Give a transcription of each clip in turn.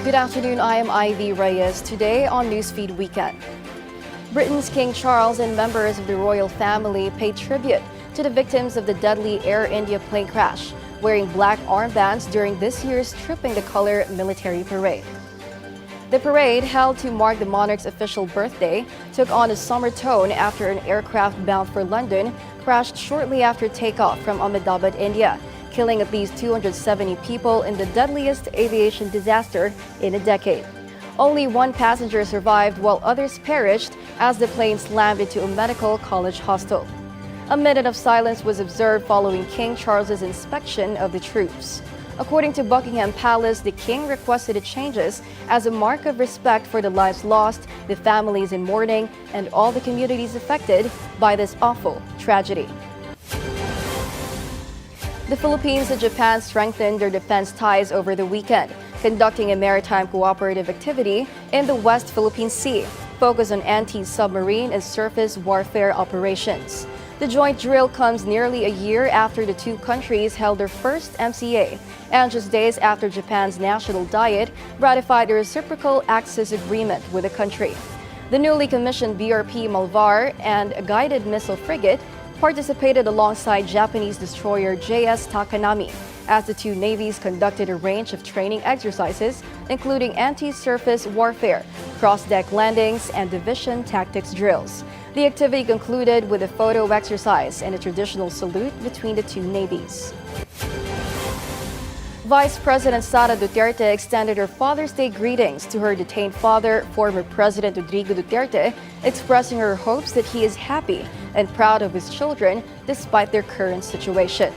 Good afternoon, I am Ivy Reyes. Today on Newsfeed Weekend. Britain's King Charles and members of the royal family paid tribute to the victims of the deadly Air India plane crash, wearing black armbands during this year's Tripping the Color military parade. The parade, held to mark the monarch's official birthday, took on a summer tone after an aircraft bound for London crashed shortly after takeoff from Ahmedabad, India, killing at least 270 people in the deadliest aviation disaster in a decade. Only one passenger survived while others perished as the plane slammed into a medical college hostel. A minute of silence was observed following King Charles's inspection of the troops. According to Buckingham Palace, the king requested the changes as a mark of respect for the lives lost, the families in mourning, and all the communities affected by this awful tragedy. The Philippines and Japan strengthened their defense ties over the weekend, conducting a maritime cooperative activity in the West Philippine Sea, focused on anti-submarine and surface warfare operations. The joint drill comes nearly a year after the two countries held their first MCA, and just days after Japan's National Diet ratified the reciprocal access agreement with the country. The newly commissioned BRP Malvar and a guided missile frigate participated alongside Japanese destroyer JS Takanami as the two navies conducted a range of training exercises, including anti-surface warfare, cross-deck landings, and division tactics drills. The activity concluded with a photo exercise and a traditional salute between the two navies. Vice President Sara Duterte extended her Father's Day greetings to her detained father, former President Rodrigo Duterte, expressing her hopes that he is happy and proud of his children despite their current situation.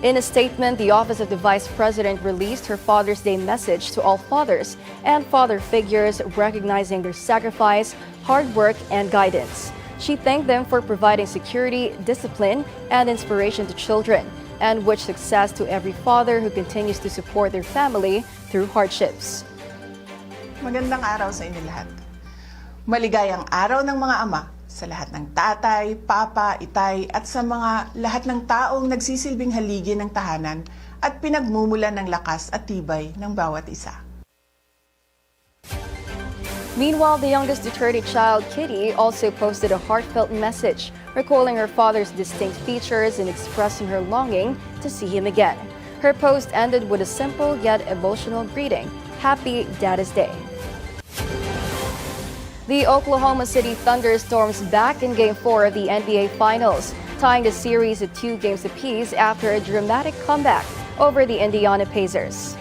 In a statement, the Office of the Vice President released her Father's Day message to all fathers and father figures, recognizing their sacrifice, hard work, and guidance. She thanked them for providing security, discipline, and inspiration to children, and wished success to every father who continues to support their family through hardships. Magandang araw sa inyo lahat. Maligayang araw ng mga ama sa lahat ng tatay, papa, itay at sa mga lahat ng taong nagsisilbing haligi ng tahanan at pinagmumulan ng lakas at tibay ng bawat isa. Meanwhile, the youngest Duterte child, Kitty, also posted a heartfelt message, recalling her father's distinct features and expressing her longing to see him again. Her post ended with a simple yet emotional greeting, "Happy Dad's Day." The Oklahoma City Thunder storms back in Game 4 of the NBA Finals, tying the series at 2 games apiece after a dramatic comeback over the Indiana Pacers.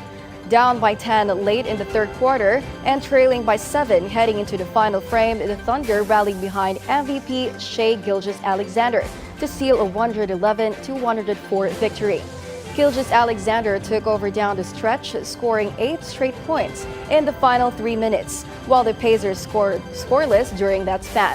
Down by 10 late in the third quarter and trailing by 7 heading into the final frame, the Thunder rallied behind MVP Shai Gilgeous-Alexander to seal a 111-104 victory. Gilgeous-Alexander took over down the stretch, scoring 8 straight points in the final 3 minutes, while the Pacers scored scoreless during that span.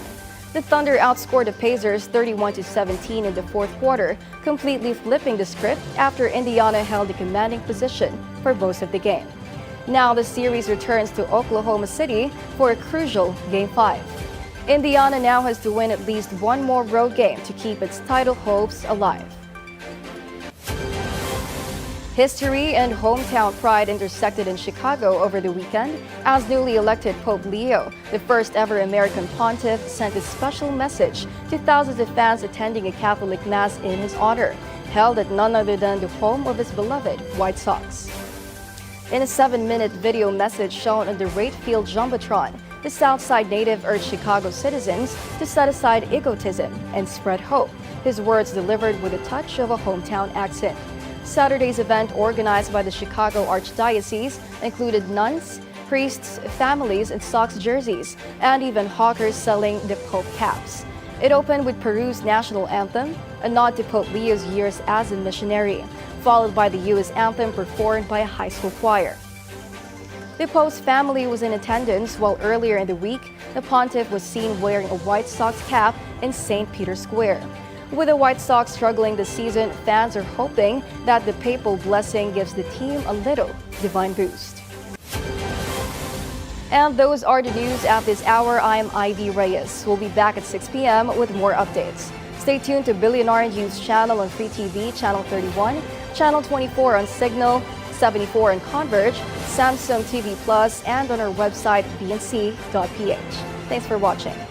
The Thunder outscored the Pacers 31-17 in the fourth quarter, completely flipping the script after Indiana held a commanding position for most of the game. Now the series returns to Oklahoma City for a crucial Game 5. Indiana now has to win at least one more road game to keep its title hopes alive. History and hometown pride intersected in Chicago over the weekend as newly elected Pope Leo, the first ever American pontiff, sent a special message to thousands of fans attending a Catholic Mass in his honor, held at none other than the home of his beloved White Sox. In a 7-minute video message shown on the Rate Field Jumbotron, the Southside native urged Chicago citizens to set aside egotism and spread hope, his words delivered with a touch of a hometown accent. Saturday's event, organized by the Chicago Archdiocese, included nuns, priests, families, and Sox jerseys, and even hawkers selling the Pope caps. It opened with Peru's national anthem, a nod to Pope Leo's years as a missionary, followed by the U.S. anthem performed by a high school choir. The Pope's family was in attendance, while earlier in the week, the pontiff was seen wearing a White Sox cap in St. Peter's Square. With the White Sox struggling this season, fans are hoping that the papal blessing gives the team a little divine boost. And those are the news at this hour. I am Ivy Reyes. We'll be back at 6 p.m. with more updates. Stay tuned to Billionaire News Channel on Free TV, Channel 31, Channel 24 on Cignal, 74 on Converge, Samsung TV Plus, and on our website bnc.ph. Thanks for watching.